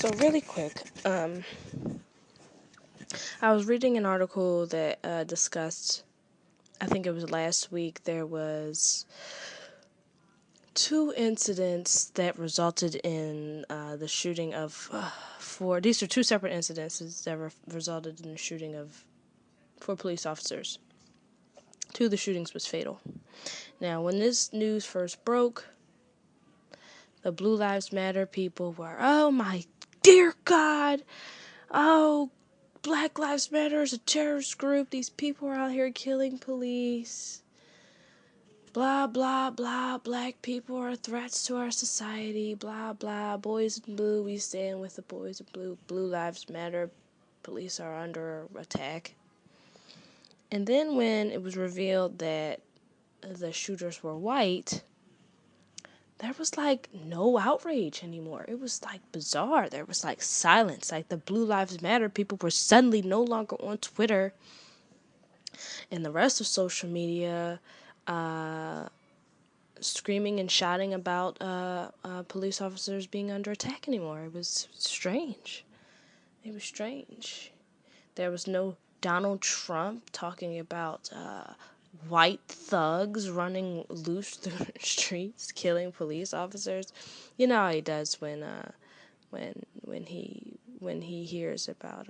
So really quick, I was reading an article that discussed, I think it was last week, there was 2 incidents that resulted in the shooting of 4. These are 2 separate incidences that resulted in the shooting of 4 police officers. 2 of the shootings was fatal. Now, when this news first broke, the Blue Lives Matter people were, oh my dear God, oh, Black Lives Matter is a terrorist group, these people are out here killing police, blah, blah, blah, black people are threats to our society, blah, blah, boys in blue, we stand with the boys in blue, Blue Lives Matter, police are under attack. And then when it was revealed that the shooters were white, there was like no outrage anymore. It was like bizarre. There was like silence. Like the Blue Lives Matter people were suddenly no longer on Twitter and the rest of social media screaming and shouting about police officers being under attack anymore. It was strange. It was strange. There was no Donald Trump talking about white thugs running loose through the streets, killing police officers. You know how he does when he hears about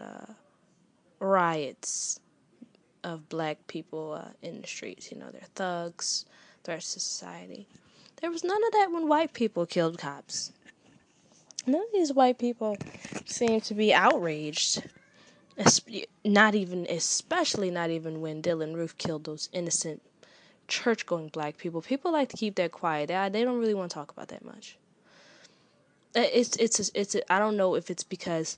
riots of black people in the streets. You know, they're thugs, threats to society. There was none of that when white people killed cops. None of these white people seem to be outraged. Especially not even when Dylan Roof killed those innocent church-going black people. People like to keep that quiet. They don't really want to talk about that much. I don't know if it's because,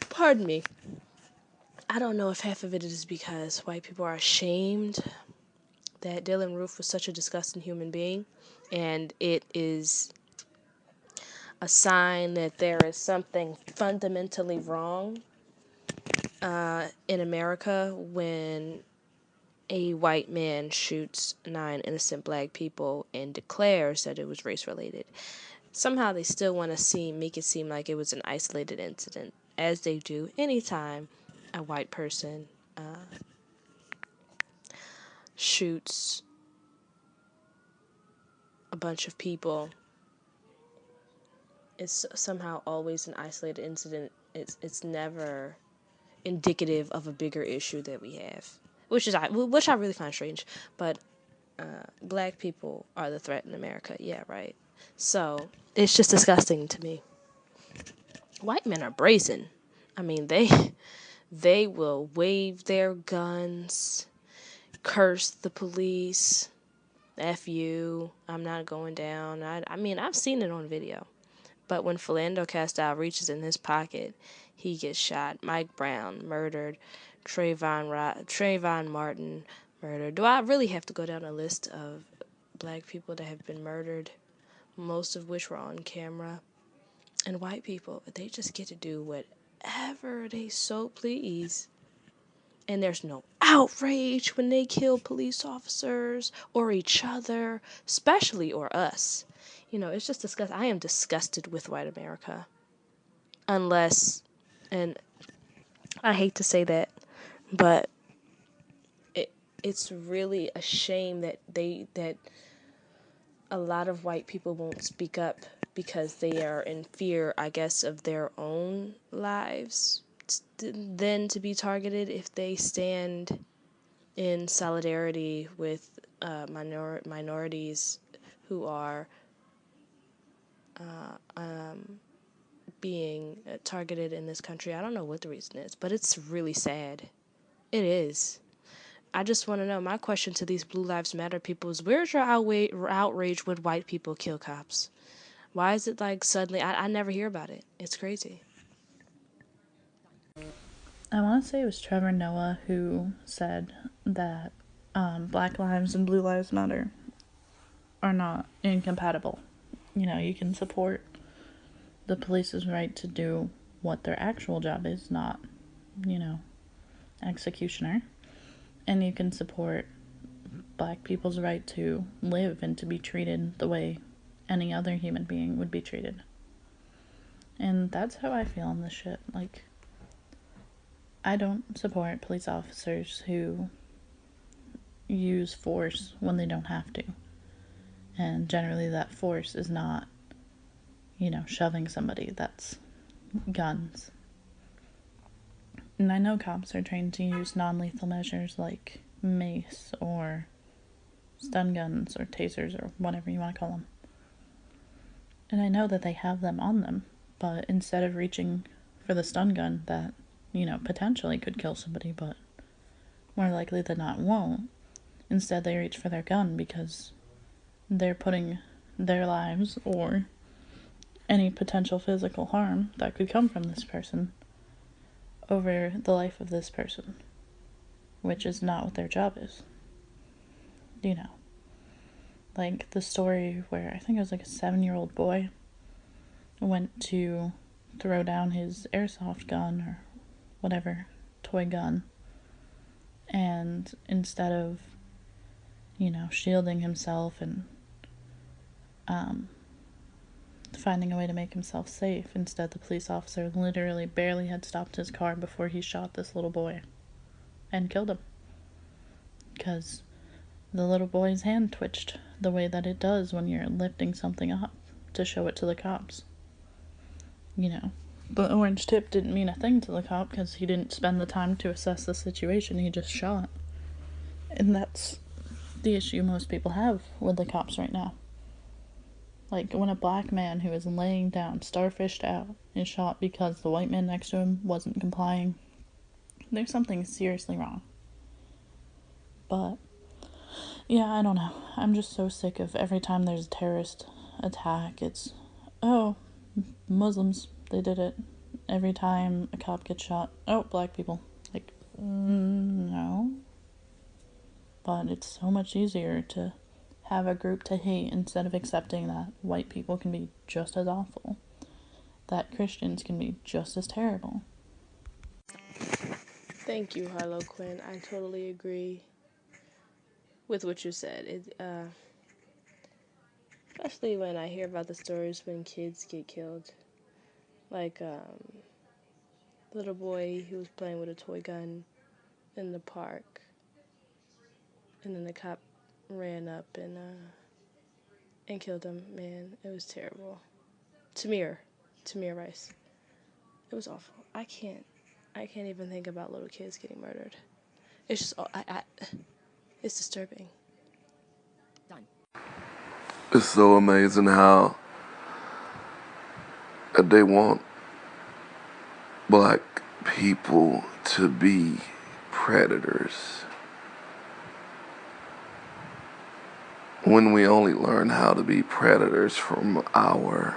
pardon me, I don't know if half of it is because white people are ashamed that Dylan Roof was such a disgusting human being, and it is a sign that there is something fundamentally wrong in America when a white man shoots 9 innocent black people and declares that it was race-related. Somehow they still want to make it seem like it was an isolated incident, as they do anytime a white person shoots a bunch of people. It's somehow always an isolated incident. It's never indicative of a bigger issue that we have, which I really find strange. But black people are the threat in America. Yeah, right. So it's just disgusting to me. White men are brazen. I mean, they will wave their guns, curse the police, F you, I'm not going down. I mean, I've seen it on video. But when Philando Castile reaches in his pocket, he gets shot. Mike Brown murdered. Trayvon Martin murdered. Do I really have to go down a list of black people that have been murdered, most of which were on camera? And white people, they just get to do whatever they so please. And there's no outrage when they kill police officers or each other, especially or us. You know, it's just disgusting. I am disgusted with white America. Unless, and I hate to say that, but it's really a shame that a lot of white people won't speak up because they are in fear, I guess, of their own lives then to be targeted if they stand in solidarity with minorities who are being targeted in this country. I don't know what the reason is, but it's really sad. It is. I just want to know, my question to these Blue Lives Matter people is, where's your outrage when white people kill cops? Why is it like suddenly, I never hear about it. It's crazy. I want to say it was Trevor Noah who said that Black Lives and Blue Lives Matter are not incompatible. You know, you can support the police's right to do what their actual job is, not, you know, executioner. And you can support black people's right to live and to be treated the way any other human being would be treated. And that's how I feel on this shit. Like, I don't support police officers who use force when they don't have to. And generally that force is not, shoving somebody. That's guns. And I know cops are trained to use non-lethal measures like mace or stun guns or tasers or whatever you want to call them. And I know that they have them on them, but instead of reaching for the stun gun that, potentially could kill somebody, but more likely than not won't, instead they reach for their gun because they're putting their lives or any potential physical harm that could come from this person over the life of this person, which is not what their job is. Like the story where I think it was like a 7-year-old boy went to throw down his airsoft gun or whatever, toy gun, and instead of, shielding himself and finding a way to make himself safe, instead the police officer literally barely had stopped his car before he shot this little boy and killed him. Because the little boy's hand twitched the way that it does when you're lifting something up to show it to the cops. The orange tip didn't mean a thing to the cop because he didn't spend the time to assess the situation, he just shot. And that's the issue most people have with the cops right now. Like, when a black man who is laying down, starfished out, is shot because the white man next to him wasn't complying, there's something seriously wrong. But, yeah, I don't know. I'm just so sick of every time there's a terrorist attack, it's, oh, Muslims, they did it. Every time a cop gets shot, oh, black people. Like, no. But it's so much easier to have a group to hate instead of accepting that white people can be just as awful, that Christians can be just as terrible. Thank you, Milo Quinn. I totally agree with what you said. Especially when I hear about the stories when kids get killed. Like, little boy who was playing with a toy gun in the park. And then the cop ran up and killed him. Man, it was terrible. Tamir Rice. It was awful. I can't even think about little kids getting murdered. It's just, it's disturbing. Done. It's so amazing how they want black people to be predators when we only learn how to be predators from our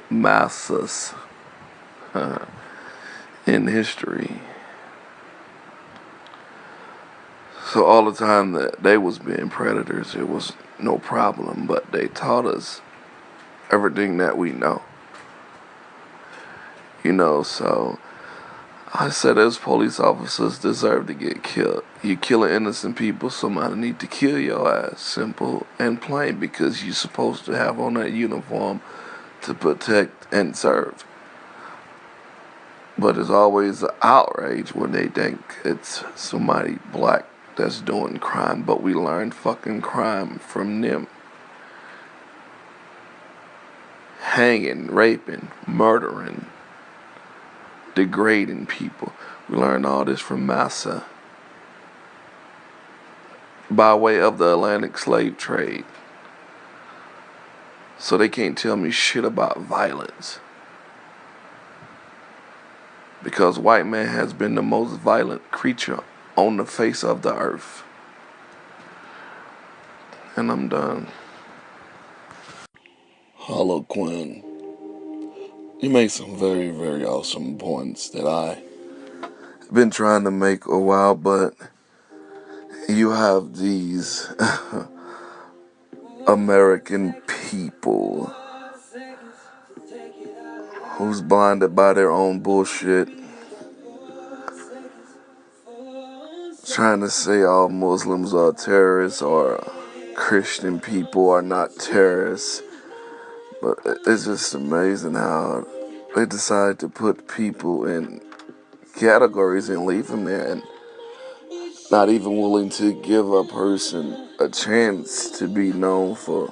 masters in history. So all the time that they was being predators, it was no problem, but they taught us everything that we know. So I said those police officers deserve to get killed. You killing innocent people, somebody need to kill your ass. Simple and plain, because you're supposed to have on that uniform to protect and serve. But it's always an outrage when they think it's somebody black that's doing crime, but we learn fucking crime from them. Hanging, raping, murdering, degrading people. We learned all this from Massa by way of the Atlantic slave trade. So they can't tell me shit about violence. Because white man has been the most violent creature on the face of the earth. And I'm done. Milo Quinn, you make some very, very awesome points that I've been trying to make a while, but you have these American people who's blinded by their own bullshit, trying to say all Muslims are terrorists or Christian people are not terrorists. But it's just amazing how they decide to put people in categories and leave them there, and not even willing to give a person a chance to be known for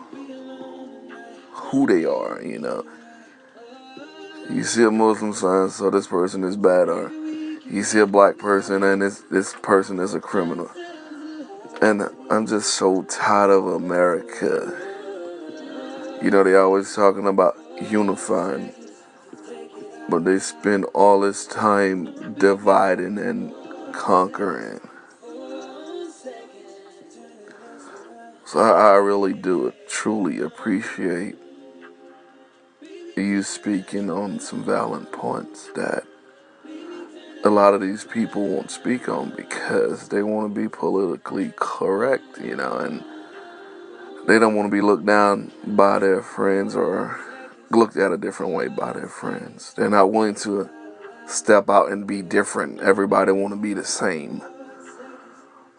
who they are. You see a Muslim sign, so this person is bad, or you see a black person and this person is a criminal. And I'm just so tired of America. They always talking about unifying, but they spend all this time dividing and conquering. So I really do truly appreciate you speaking on some valid points that a lot of these people won't speak on because they want to be politically correct, and they don't want to be looked down by their friends or looked at a different way by their friends. They're not willing to step out and be different. Everybody want to be the same.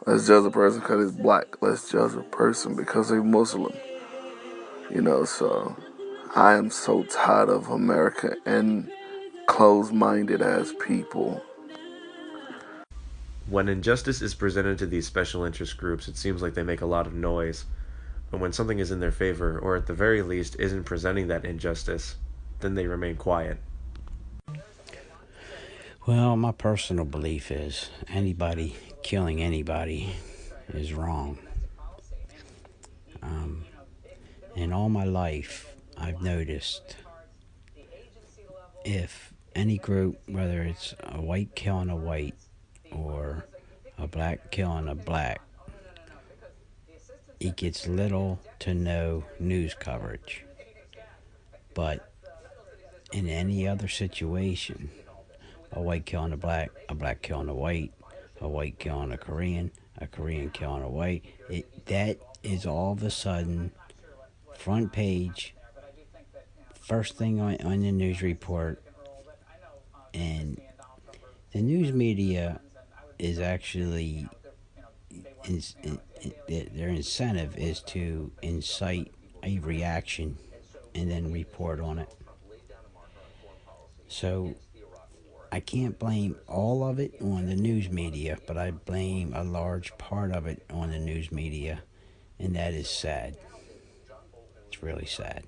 Let's judge a person because he's black. Let's judge a person because they're Muslim. So I am so tired of America and closed-minded as people. When injustice is presented to these special interest groups, it seems like they make a lot of noise. But when something is in their favor, or at the very least isn't presenting that injustice, then they remain quiet. Well, my personal belief is anybody killing anybody is wrong. In all my life, I've noticed if any group, whether it's a white killing a white or a black killing a black, it gets little to no news coverage. But in any other situation, a white killing a black killing a white killing a Korean killing a white, that is all of a sudden front page, first thing on the news report. And the news media is actually, their incentive is to incite a reaction and then report on it. So I can't blame all of it on the news media, but I blame a large part of it on the news media, and that is sad. It's really sad.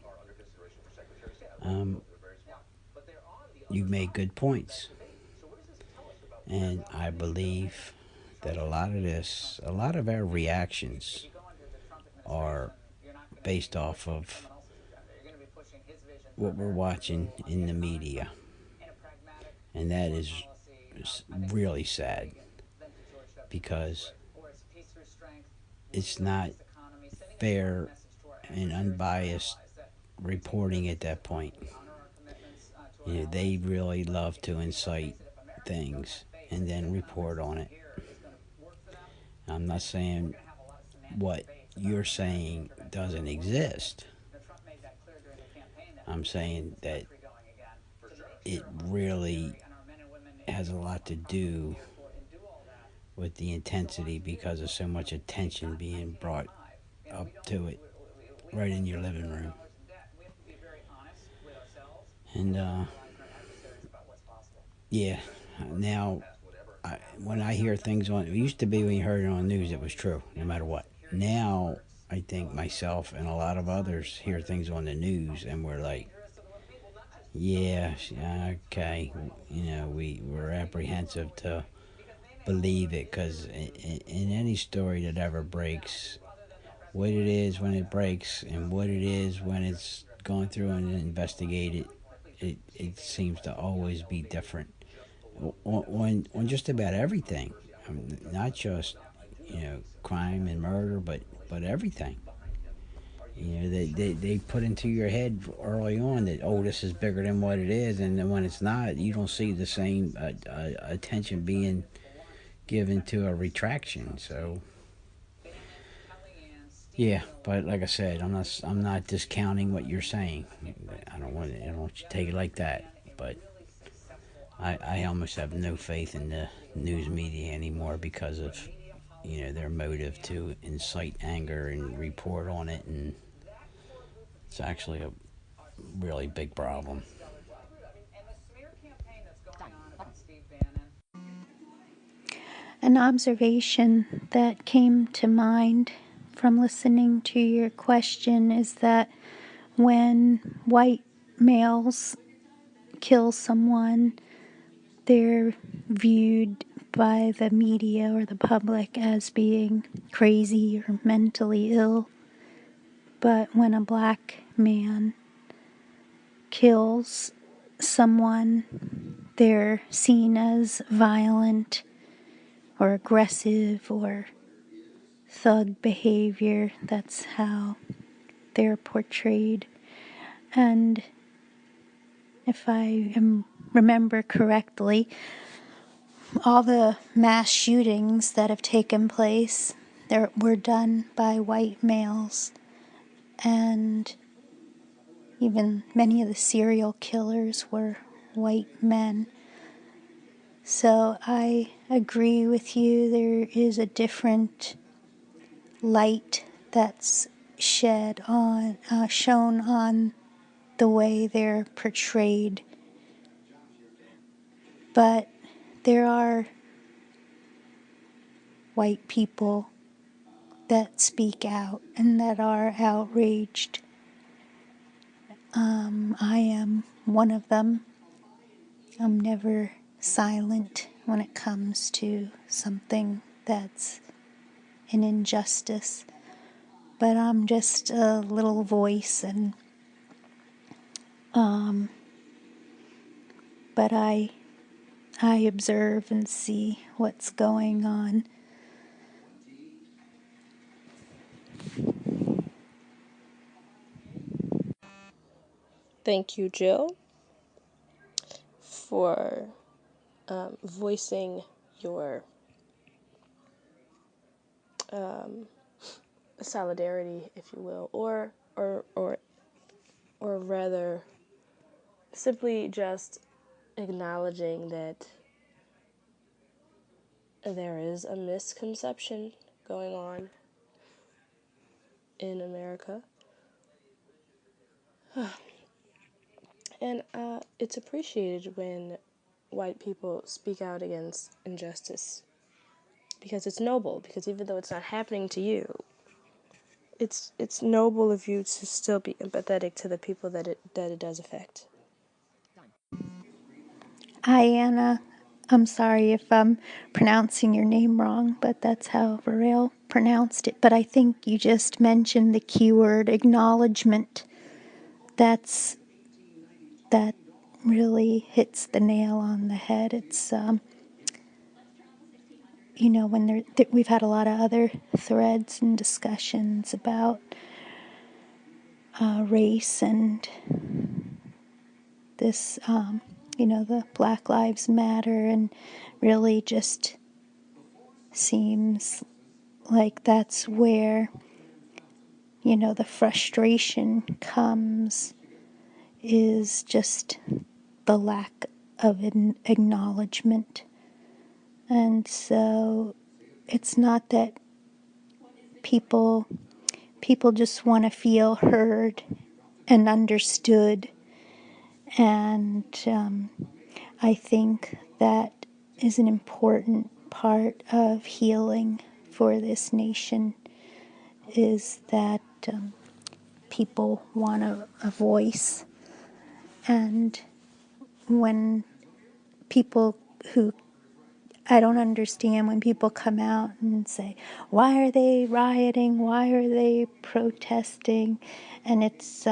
You made good points, and I believe that a lot of our reactions are based off of what we're watching in the media, and that is really sad because it's not fair and unbiased reporting at that point. They really love to incite things and then report on it. I'm not saying what you're saying doesn't exist. I'm saying that it really has a lot to do with the intensity because of so much attention being brought up to it right in your living room. And now when I hear things on, it used to be when you heard it on the news, it was true, no matter what. Now I think myself and a lot of others hear things on the news and we're like, yeah, okay, we're apprehensive to believe it because in any story that ever breaks, what it is when it breaks and what it is when it's gone through and investigated, it seems to always be different on just about everything. Not just crime and murder, but everything. They put into your head early on that, oh, this is bigger than what it is, and then when it's not, you don't see the same attention being given to a retraction. So yeah, but like I said, I'm not discounting what you're saying. I don't want you to take it like that, but I almost have no faith in the news media anymore because of their motive to incite anger and report on it, and it's actually a really big problem. An observation that came to mind from listening to your question is that when white males kill someone, they're viewed by the media or the public as being crazy or mentally ill. But when a black man kills someone, they're seen as violent or aggressive or thug behavior. That's how they're portrayed. And if I remember correctly, all the mass shootings that have taken place were done by white males, and even many of the serial killers were white men. So I agree with you. There is a different light that's shown on the way they're portrayed. But there are white people that speak out and that are outraged. I am one of them. I'm never silent when it comes to something that's an injustice, but I'm just a little voice, and but I observe and see what's going on. Thank you, Jill, for voicing your solidarity, if you will, or rather, simply just acknowledging that there is a misconception going on in America. And it's appreciated when white people speak out against injustice, because it's noble, because even though it's not happening to you, it's noble of you to still be empathetic to the people that it does affect. Hi, Anna. I'm sorry if I'm pronouncing your name wrong, but that's how Varel pronounced it. But I think you just mentioned the keyword acknowledgement. That really hits the nail on the head. It's when we've had a lot of other threads and discussions about race and this, the Black Lives Matter, and really just seems like that's where, the frustration comes, is just the lack of an acknowledgement. And so it's not that people just want to feel heard and understood. And I think that is an important part of healing for this nation, is that people want a voice. And when people who I don't understand, when people come out and say, why are they rioting? Why are they protesting? And it's,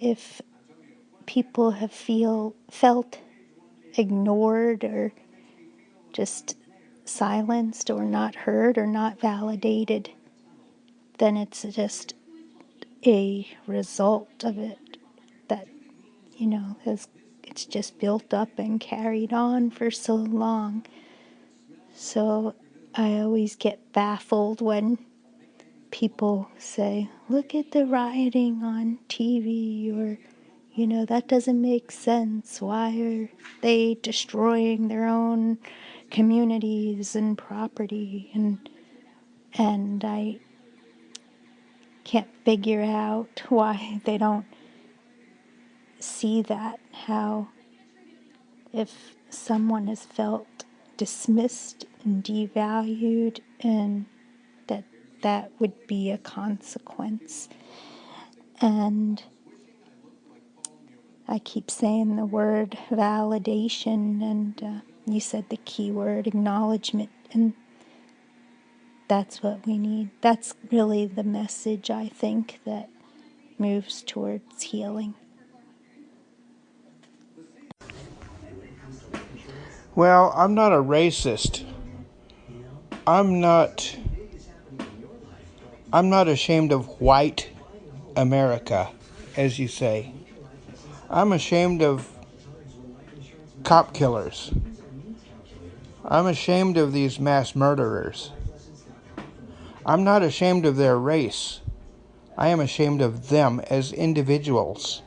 if people have felt ignored or just silenced or not heard or not validated, then it's just a result of it that, it's just built up and carried on for so long. So I always get baffled when people say, look at the rioting on TV, or, that doesn't make sense. Why are they destroying their own communities and property, and I can't figure out why they don't see that, how if someone has felt dismissed and devalued, and that would be a consequence. And I keep saying the word validation, and you said the key word acknowledgement, and that's what we need. That's really the message, I think, that moves towards healing. Well, I'm not a racist. I'm not ashamed of white America, as you say. I'm ashamed of cop killers. I'm ashamed of these mass murderers. I'm not ashamed of their race. I am ashamed of them as individuals.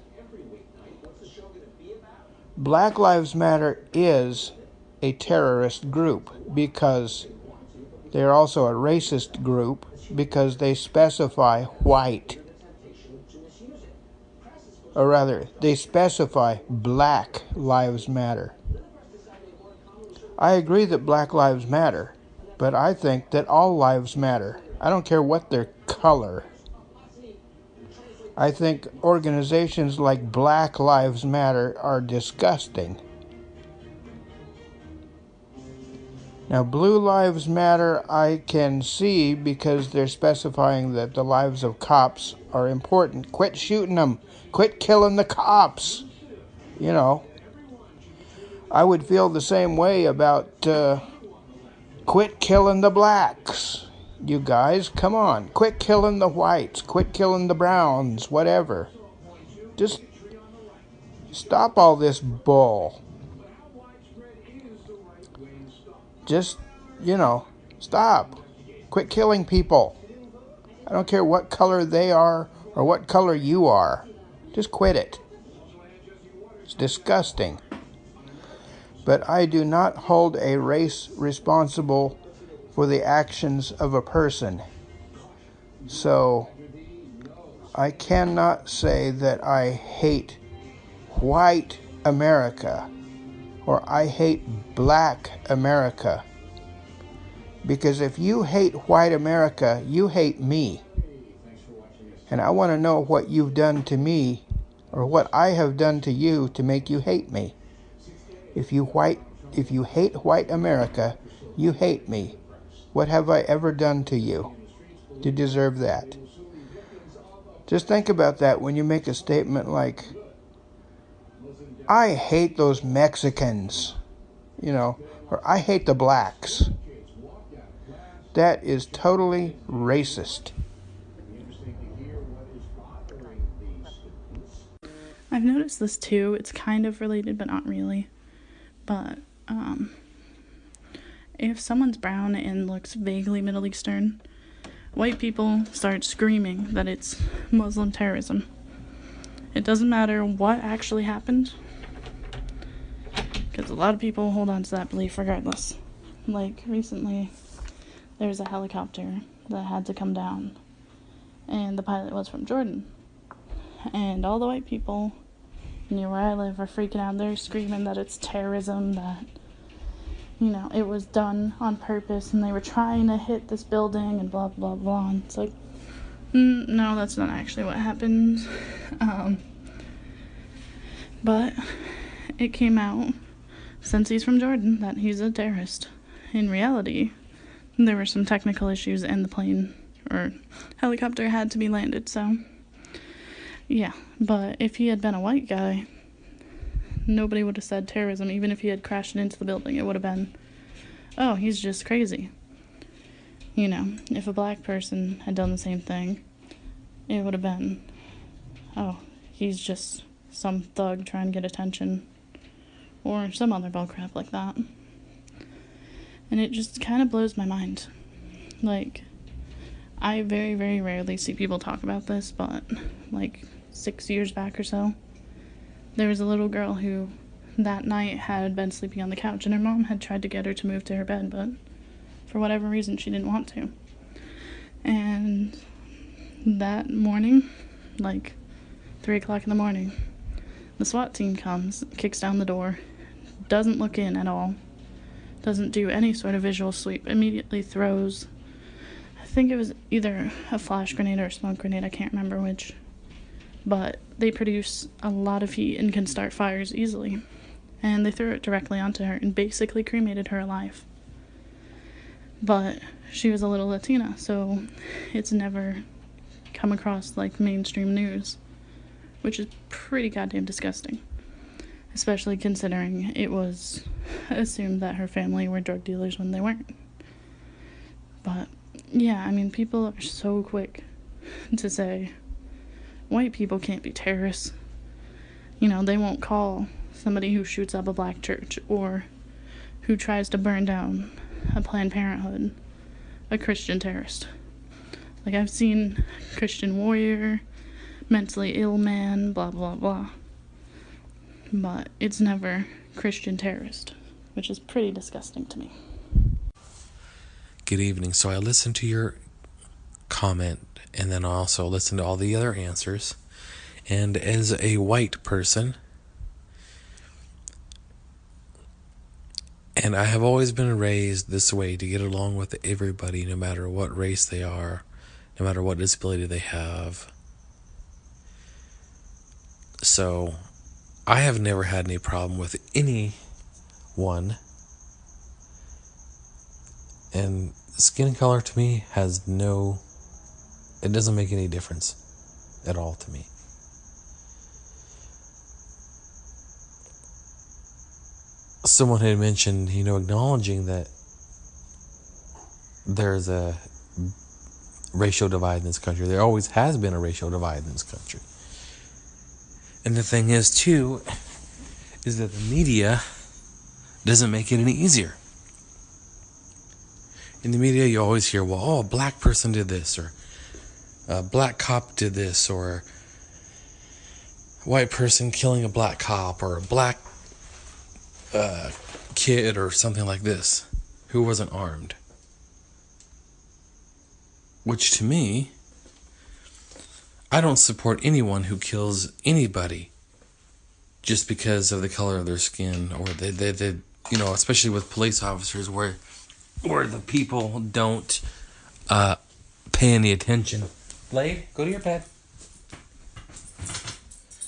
Black Lives Matter is a terrorist group because they're also a racist group because they specify white. Or rather, they specify Black Lives Matter. I agree that Black Lives Matter, but I think that all lives matter. I don't care what their color. I think organizations like Black Lives Matter are disgusting. Now, Blue Lives Matter I can see because they're specifying that the lives of cops are important. Quit shooting them. Quit killing the cops. You know, I would feel the same way about quit killing the blacks. You guys, come on. Quit killing the whites. Quit killing the browns. Whatever. Just stop all this bull. Just, stop. Quit killing people. I don't care what color they are or what color you are. Just quit it. It's disgusting. But I do not hold a race responsible for the actions of a person. So I cannot say that I hate white America or I hate Black America. Because if you hate white America, you hate me. And I want to know what you've done to me or what I have done to you to make you hate me. If you hate white America, you hate me. What have I ever done to you to deserve that? Just think about that when you make a statement like, I hate those Mexicans, or I hate the blacks. That is totally racist. I've noticed this too. It's kind of related, but not really. But if someone's brown and looks vaguely Middle Eastern, white people start screaming that it's Muslim terrorism. It doesn't matter what actually happened, because a lot of people hold on to that belief regardless. Like, recently, there was a helicopter that had to come down, and the pilot was from Jordan. And all the white people near where I live are freaking out. They're screaming that it's terrorism, that, it was done on purpose, and they were trying to hit this building, and blah, blah, blah. And it's like, no, that's not actually what happened. But it came out, since he's from Jordan, that he's a terrorist. In reality, there were some technical issues, and the plane, or helicopter, had to be landed, so... yeah, but if he had been a white guy, nobody would have said terrorism. Even if he had crashed into the building, it would have been, oh, he's just crazy. If a black person had done the same thing, it would have been, oh, he's just some thug trying to get attention, or some other bullcrap like that. And it just kind of blows my mind. Like, I very, very rarely see people talk about this, but, 6 years back or so, there was a little girl who that night had been sleeping on the couch, and her mom had tried to get her to move to her bed, but for whatever reason she didn't want to. And that morning, like 3 o'clock in the morning, the SWAT team comes, kicks down the door, doesn't look in at all, doesn't do any sort of visual sweep, immediately throws, I think it was either a flash grenade or a smoke grenade, I can't remember which, but they produce a lot of heat and can start fires easily. And they threw it directly onto her and basically cremated her alive. But she was a little Latina, so it's never come across like mainstream news, which is pretty goddamn disgusting, especially considering it was assumed that her family were drug dealers when they weren't. But yeah, I mean, people are so quick to say white people can't be terrorists. You know, they won't call somebody who shoots up a black church or who tries to burn down a Planned Parenthood a Christian terrorist. Like, I've seen Christian warrior, mentally ill man, blah blah blah, but it's never Christian terrorist, which is pretty disgusting to me. Good evening. So I listened to your comment, and then I also listened to all the other answers, and as a white person, and I have always been raised this way, to get along with everybody, no matter what race they are, no matter what disability they have. So I have never had any problem with anyone. And skin color to me it doesn't make any difference at all to me. Someone had mentioned, acknowledging that there's a racial divide in this country. There always has been a racial divide in this country. And the thing is, too, is that the media doesn't make it any easier. In the media, you always hear, a black person did this, or a black cop did this, or a white person killing a black cop, or a black kid, or something like this, who wasn't armed. Which, to me, I don't support anyone who kills anybody just because of the color of their skin, or they especially with police officers, where the people don't pay any attention. Blade, go to your bed.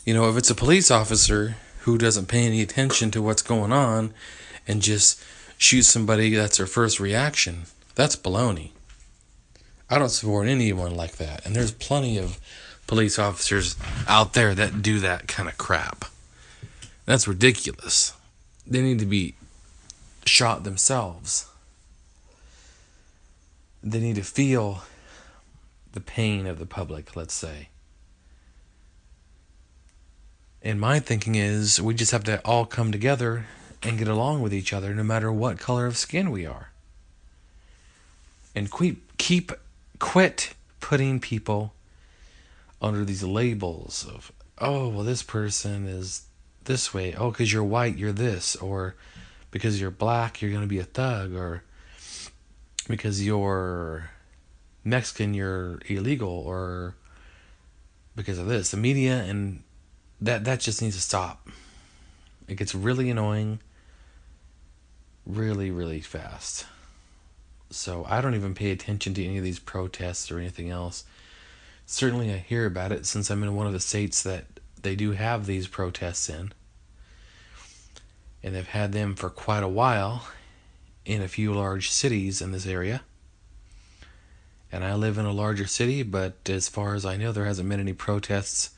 If it's a police officer who doesn't pay any attention to what's going on and just shoots somebody, that's their first reaction, that's baloney. I don't support anyone like that. And there's plenty of police officers out there that do that kind of crap. That's ridiculous. They need to be shot themselves. They need to feel the pain of the public, let's say. And my thinking is, we just have to all come together and get along with each other, no matter what color of skin we are. And quit putting people under these labels of, this person is this way. Because you're white, you're this. Or because you're black, you're going to be a thug. Or because you're Mexican, you're illegal. Or because of this. The media and that just needs to stop. It gets really annoying really, really fast. So I don't even pay attention to any of these protests or anything else. Certainly I hear about it since I'm in one of the states that they do have these protests in. And they've had them for quite a while in a few large cities in this area. And I live in a larger city, but as far as I know, there hasn't been any protests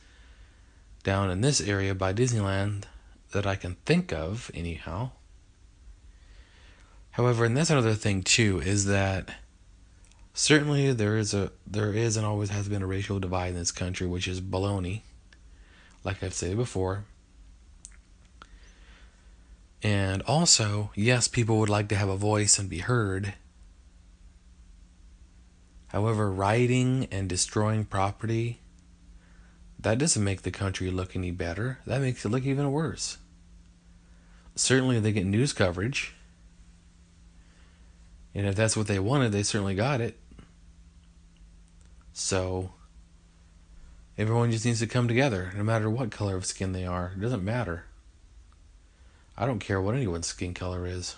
down in this area by Disneyland that I can think of, anyhow. However, and that's another thing too, is that certainly there is and always has been a racial divide in this country, which is baloney, like I've said before. And also, yes, people would like to have a voice and be heard. However, rioting and destroying property, that doesn't make the country look any better. That makes it look even worse. certainly they get news coverage. And if that's what they wanted, they certainly got it. So everyone just needs to come together, no matter what color of skin they are. It doesn't matter. I don't care what anyone's skin color is.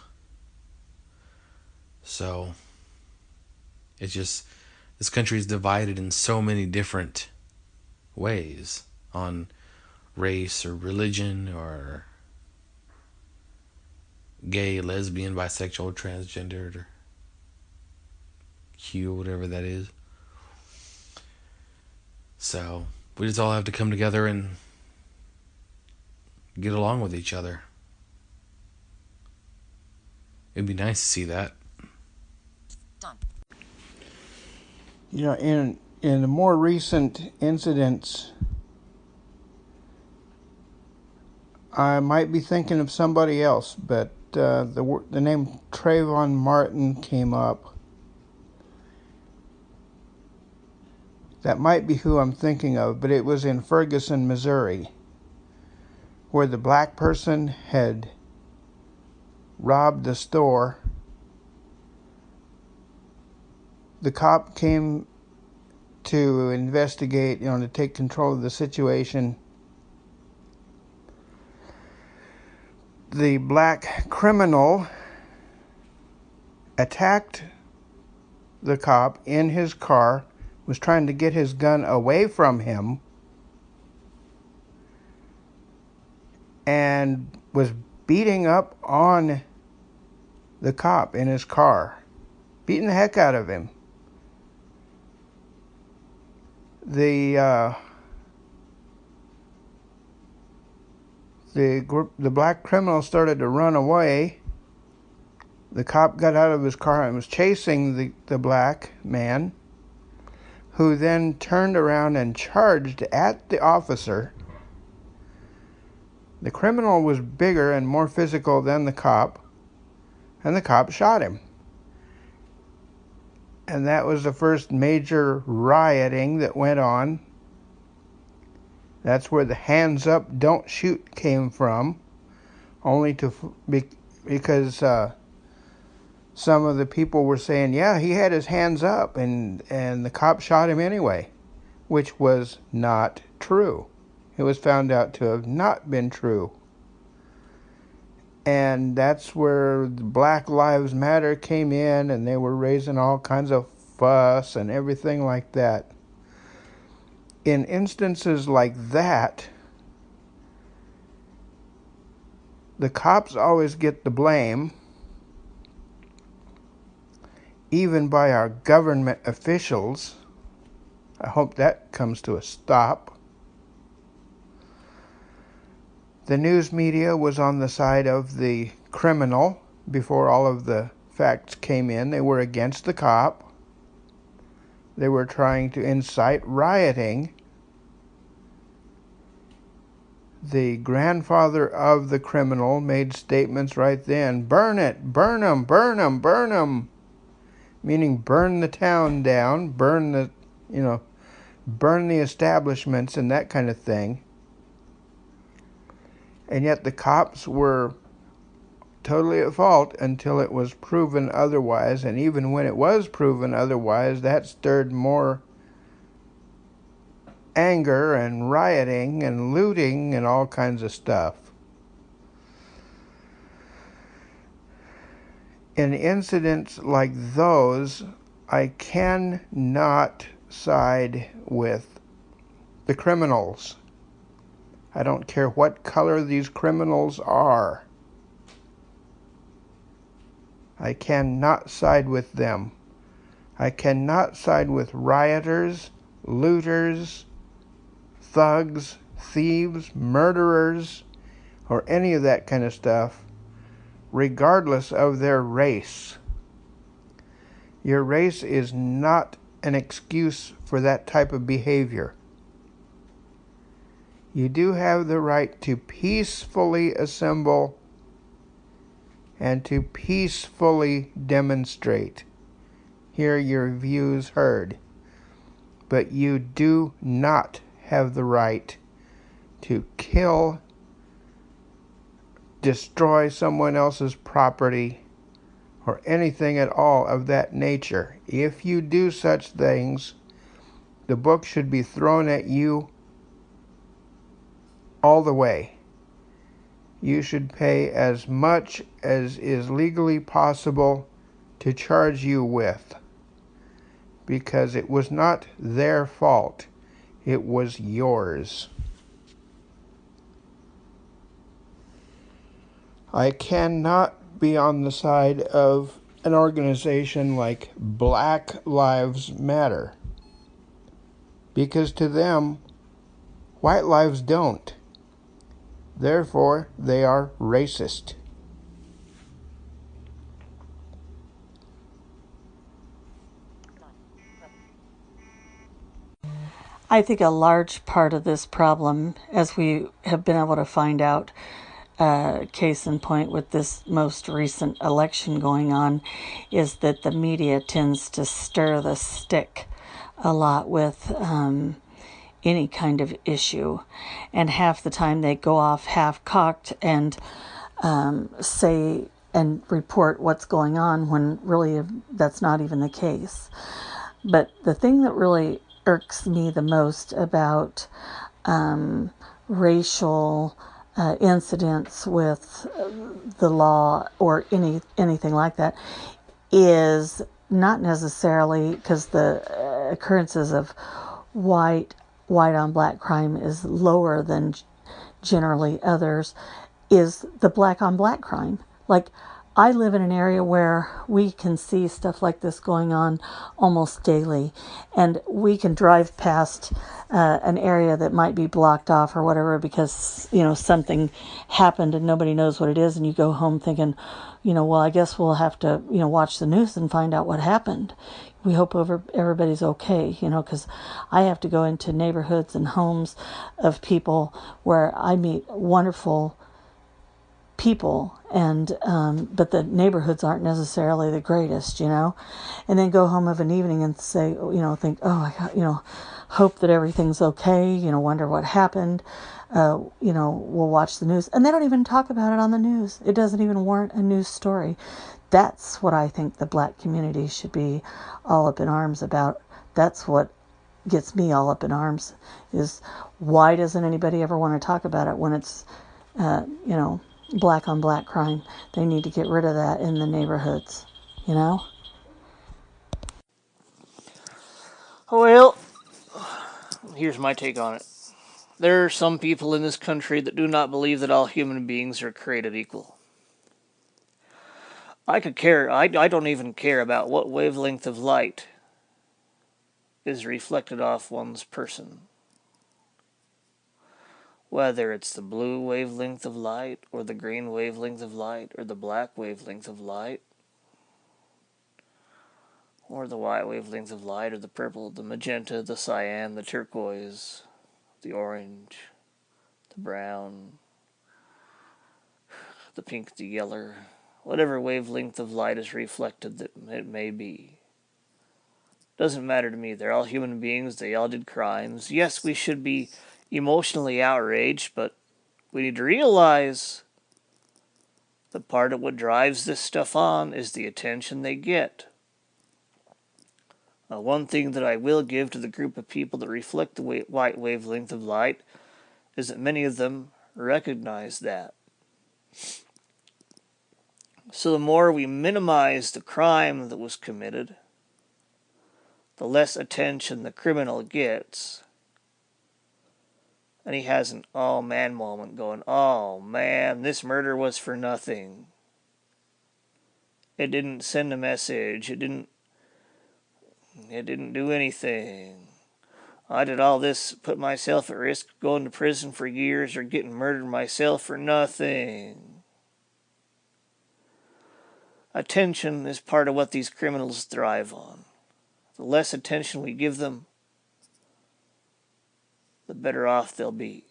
So it's just, this country is divided in so many different ways on race or religion or gay, lesbian, bisexual, transgendered, or Q, whatever that is. So we just all have to come together and get along with each other. It'd be nice to see that. You know, in the more recent incidents, I might be thinking of somebody else, but the name Trayvon Martin came up. That might be who I'm thinking of, but it was in Ferguson, Missouri, where the black person had robbed the store. The cop came to investigate, to take control of the situation. The black criminal attacked the cop in his car, was trying to get his gun away from him, and was beating up on the cop in his car, beating the heck out of him. The black criminal started to run away. The cop got out of his car and was chasing the black man, who then turned around and charged at the officer. The criminal was bigger and more physical than the cop, and the cop shot him. And that was the first major rioting that went on. That's where the hands up, don't shoot came from, because some of the people were saying, yeah, he had his hands up, and the cop shot him anyway, which was not true. It was found out to have not been true. And that's where the Black Lives Matter came in, and they were raising all kinds of fuss and everything like that. In instances like that, the cops always get the blame, even by our government officials. I hope that comes to a stop. The news media was on the side of the criminal before all of the facts came in. They were against the cop. They were trying to incite rioting. The grandfather of the criminal made statements right then. Burn it, burn them, burn them, burn them. Meaning burn the town down, burn the establishments and that kind of thing. And yet the cops were totally at fault until it was proven otherwise. And even when it was proven otherwise, that stirred more anger and rioting and looting and all kinds of stuff. In incidents like those, I cannot side with the criminals. I don't care what color these criminals are. I cannot side with them. I cannot side with rioters, looters, thugs, thieves, murderers, or any of that kind of stuff, regardless of their race. Your race is not an excuse for that type of behavior. You do have the right to peacefully assemble and to peacefully demonstrate. Hear your views heard. But you do not have the right to kill, destroy someone else's property, or anything at all of that nature. If you do such things, the book should be thrown at you all the way. You should pay as much as is legally possible to charge you with, because it was not their fault. It was yours. I cannot be on the side of an organization like Black Lives Matter, because to them, white lives don't. Therefore, they are racist. I think a large part of this problem, as we have been able to find out, case in point with this most recent election going on, is that the media tends to stir the stick a lot with any kind of issue. And half the time they go off half-cocked and say and report what's going on when really that's not even the case. But the thing that really irks me the most about racial incidents with the law or anything like that is not necessarily because the occurrences of white on black crime is lower than generally others, is the black on black crime. Like, I live in an area where we can see stuff like this going on almost daily, and we can drive past an area that might be blocked off or whatever because, something happened and nobody knows what it is, and you go home thinking, well, I guess we'll have to, watch the news and find out what happened. We hope everybody's okay, because I have to go into neighborhoods and homes of people where I meet wonderful people, and but the neighborhoods aren't necessarily the greatest, and then go home of an evening and say, think, oh, I got, hope that everything's okay, wonder what happened, we'll watch the news, and they don't even talk about it on the news. It doesn't even warrant a news story. That's what I think the black community should be all up in arms about. That's what gets me all up in arms, is why doesn't anybody ever want to talk about it when it's, black on black crime? They need to get rid of that in the neighborhoods, Well, here's my take on it. There are some people in this country that do not believe that all human beings are created equal. I don't even care about what wavelength of light is reflected off one's person. Whether it's the blue wavelength of light, or the green wavelength of light, or the black wavelength of light, or the white wavelength of light, or the purple, the magenta, the cyan, the turquoise, the orange, the brown, the pink, the yellow, whatever wavelength of light is reflected that it may be. Doesn't matter to me. They're all human beings. They all did crimes. Yes, we should be emotionally outraged, but we need to realize that part of what drives this stuff on is the attention they get. One thing that I will give to the group of people that reflect the white wavelength of light is that many of them recognize that. So the more we minimize the crime that was committed, the less attention the criminal gets. And he has an oh man moment going, oh man, this murder was for nothing. It didn't send a message. It didn't do anything. I did all this, put myself at risk, going to prison for years, or getting murdered myself for nothing. Attention is part of what these criminals thrive on. The less attention we give them, the better off they'll be.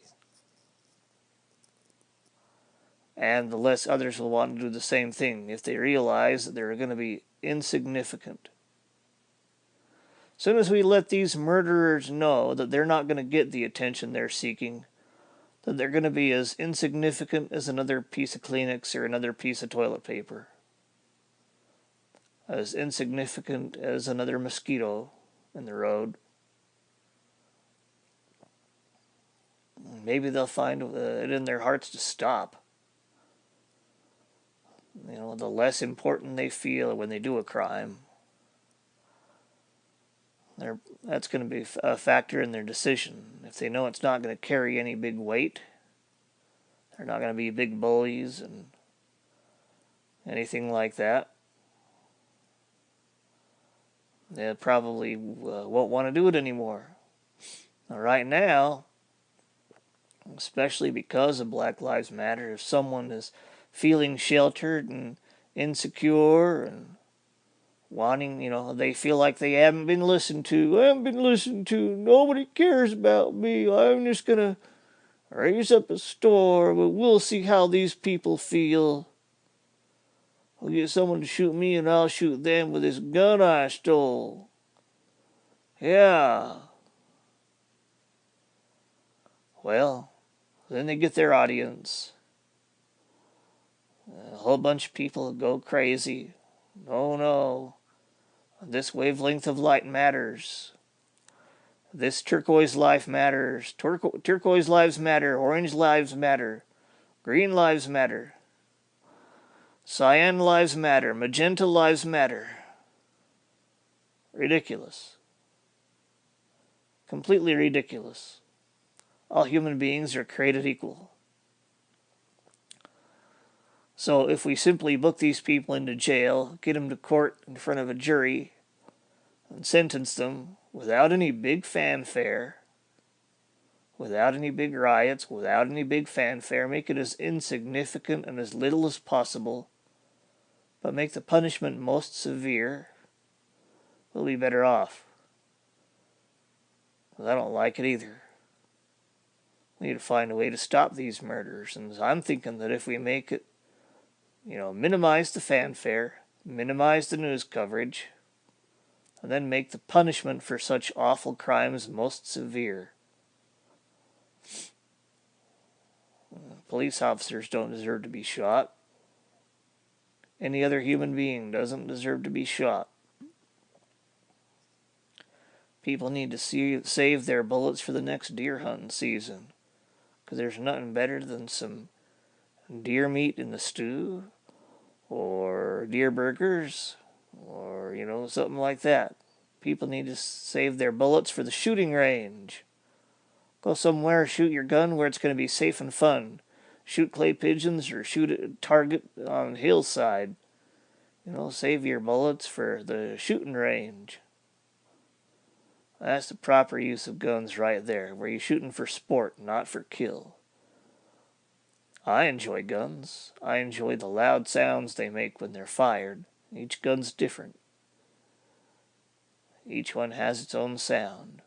And the less others will want to do the same thing if they realize that they're going to be insignificant. As soon as we let these murderers know that they're not going to get the attention they're seeking, that they're going to be as insignificant as another piece of Kleenex or another piece of toilet paper, as insignificant as another mosquito in the road. Maybe they'll find it in their hearts to stop. The less important they feel when they do a crime, that's going to be a factor in their decision. If they know it's not going to carry any big weight, they're not going to be big bullies and anything like that, they probably won't want to do it anymore. Now, right now, especially because of Black Lives Matter, if someone is feeling sheltered and insecure and wanting, they feel like they haven't been listened to. I haven't been listened to. Nobody cares about me. I'm just going to raise up a storm, but we'll see how these people feel. I'll get someone to shoot me and I'll shoot them with this gun I stole. Yeah. Well, then they get their audience. A whole bunch of people go crazy. No. This wavelength of light matters. This turquoise life matters. Turquoise lives matter. Orange lives matter. Green lives matter. Cyan lives matter. Magenta lives matter. Ridiculous. Completely ridiculous. All human beings are created equal. So if we simply book these people into jail, get them to court in front of a jury, and sentence them without any big fanfare, without any big riots, without any big fanfare, make it as insignificant and as little as possible, but make the punishment most severe, we'll be better off. Because I don't like it either. We need to find a way to stop these murders, and I'm thinking that if we make it, minimize the fanfare, minimize the news coverage, and then make the punishment for such awful crimes most severe. Police officers don't deserve to be shot. Any other human being doesn't deserve to be shot. People need to save their bullets for the next deer hunting season, because there's nothing better than some deer meat in the stew, or deer burgers, or, something like that. People need to save their bullets for the shooting range. Go somewhere, shoot your gun where it's going to be safe and fun. Shoot clay pigeons or shoot a target on a hillside. Save your bullets for the shooting range. That's the proper use of guns right there, where you're shooting for sport, not for kill. I enjoy guns. I enjoy the loud sounds they make when they're fired. Each gun's different. Each one has its own sound.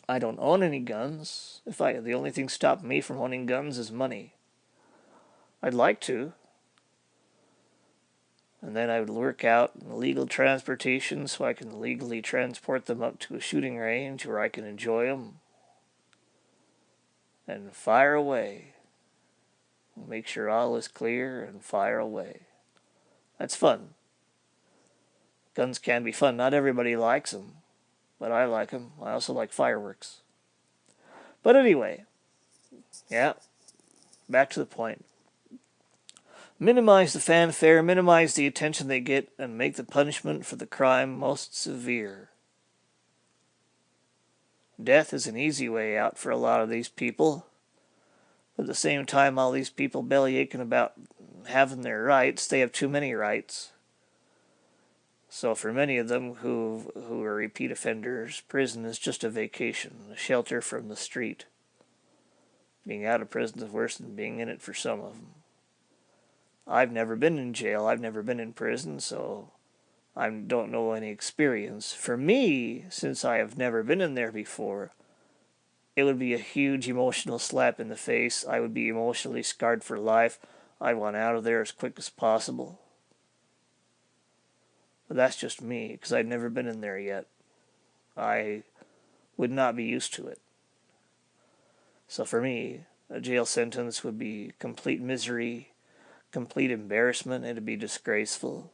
I don't own any guns. The only thing stopping me from owning guns is money. I'd like to. And then I would work out legal transportation so I can legally transport them up to a shooting range where I can enjoy them. And fire away. Make sure all is clear and fire away. That's fun. Guns can be fun. Not everybody likes them, but I like them. I also like fireworks. But anyway, back to the point. Minimize the fanfare, minimize the attention they get, and make the punishment for the crime most severe. Death is an easy way out for a lot of these people. But at the same time, all these people bellyaching about having their rights, they have too many rights. So for many of them who are repeat offenders, prison is just a vacation, a shelter from the street. Being out of prison is worse than being in it for some of them. I've never been in jail. I've never been in prison, so I don't know any experience. For me, since I have never been in there before, it would be a huge emotional slap in the face. I would be emotionally scarred for life. I'd want out of there as quick as possible. But that's just me, because I've never been in there yet. I would not be used to it. So for me, a jail sentence would be complete misery, complete embarrassment. It'd be disgraceful.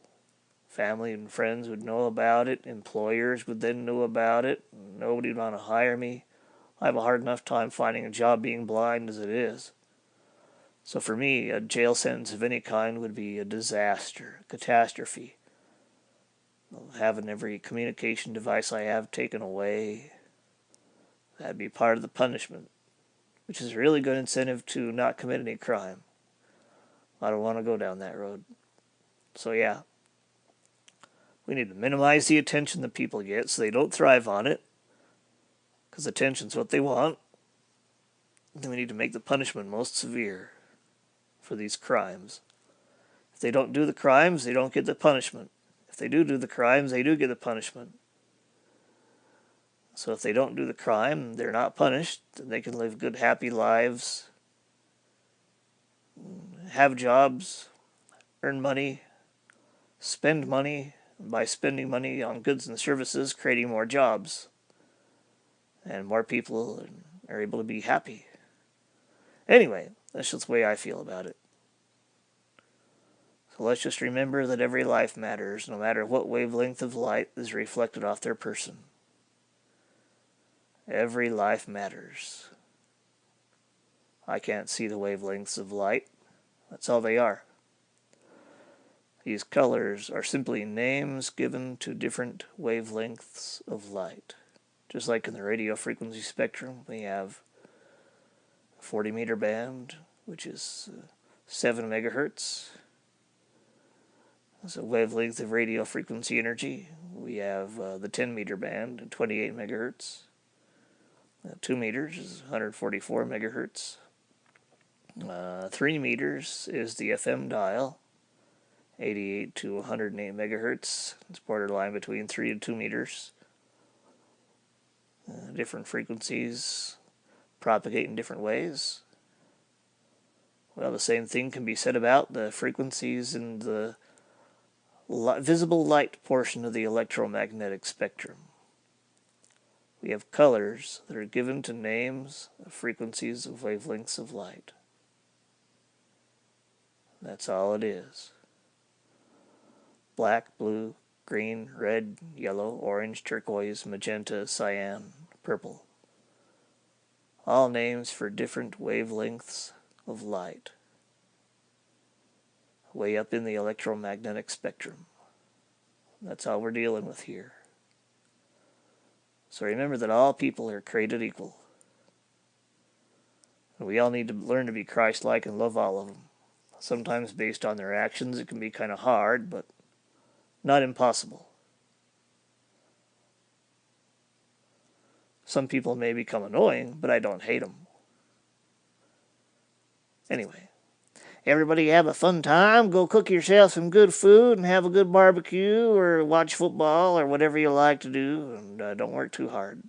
Family and friends would know about it. Employers would then know about it. Nobody would want to hire me. I have a hard enough time finding a job being blind as it is. So for me, a jail sentence of any kind would be a disaster, a catastrophe. Having every communication device I have taken away, that'd be part of the punishment, which is a really good incentive to not commit any crime. I don't want to go down that road. So yeah, we need to minimize the attention that people get so they don't thrive on it, because attention's what they want. Then we need to make the punishment most severe for these crimes. If they don't do the crimes, they don't get the punishment. If they do the crimes, they do get the punishment. So if they don't do the crime, they're not punished, then they can live good, happy lives, have jobs, earn money, spend money, and by spending money on goods and services, creating more jobs. And more people are able to be happy. Anyway, that's just the way I feel about it. So let's just remember that every life matters, no matter what wavelength of light is reflected off their person. Every life matters. I can't see the wavelengths of light. That's all they are. These colors are simply names given to different wavelengths of light. Just like in the radio frequency spectrum, we have a 40-meter band, which is 7 megahertz. That's a wavelength of radio frequency energy. We have the 10-meter band, 28 megahertz. 2 meters is 144 megahertz. 3 meters is the FM dial, 88 to 108 megahertz. It's borderline between 3 and 2 meters. Different frequencies propagate in different ways. Well, the same thing can be said about the frequencies in the visible light portion of the electromagnetic spectrum. We have colors that are given to names of frequencies of wavelengths of light. That's all it is. Black, blue, green, red, yellow, orange, turquoise, magenta, cyan, purple. All names for different wavelengths of light. Way up in the electromagnetic spectrum. That's all we're dealing with here. So remember that all people are created equal. And we all need to learn to be Christ-like and love all of them. Sometimes based on their actions it can be kind of hard, but not impossible. Some people may become annoying, but I don't hate them. Anyway, everybody have a fun time. Go cook yourself some good food and have a good barbecue or watch football or whatever you like to do. And don't work too hard.